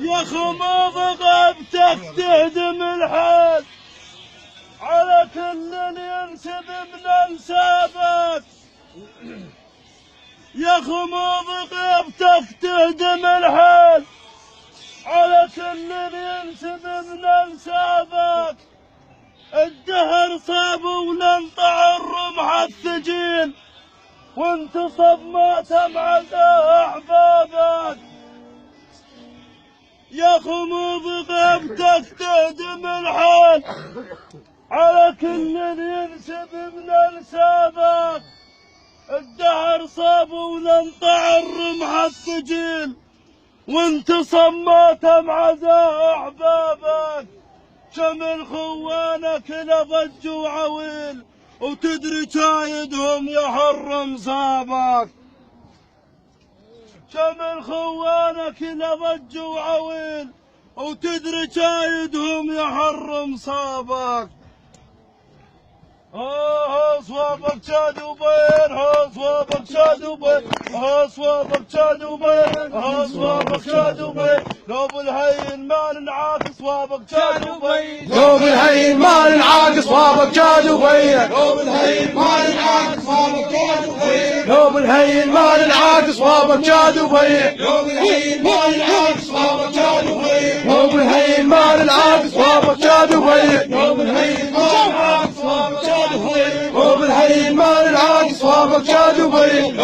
يا خماض غابتك تهدم الحال على كل ينسب من انسابك. يا خماض غابتك تهدم الحال على كل ينسب من انسابك. الدهر صاب ولنطع الرمح الثجيل وانتصب ما تمعزه احبابك. يا خموض غابتك تهدم الحال على كل ينسب من انسابك. الدهر صاب ولنطع الرمح الثجيل وانتصب ما تمعزه احبابك. شمل خوانك لضج وعويل وتدري شايدهم يحرم صابك. شمل خوانك لضج وعويل وتدري شايدهم يحرم صابك. صوابك شاد وبين، صوابك شاد وبين، صوابك شاد وبين، صوابك شاد وبين. لو بالهين ما ننعاكس صوابك شاد وبين، لو بالهين ما ننعاكس صوابك شاد وبين، لو بالهين ما ننعاكس صوابك شاد وبين، لو بالهين ما ننعاكس صوابك شاد وبين، لو بالهين ما ننعاكس صوابك شاد وبين، لو بالهين ما ننعاكس صوابك شاد وبين، لو بالهين ما ننعاكس صوابك شاد وبين، لو بالهين ما ننعاكس صوابك شاد وبين.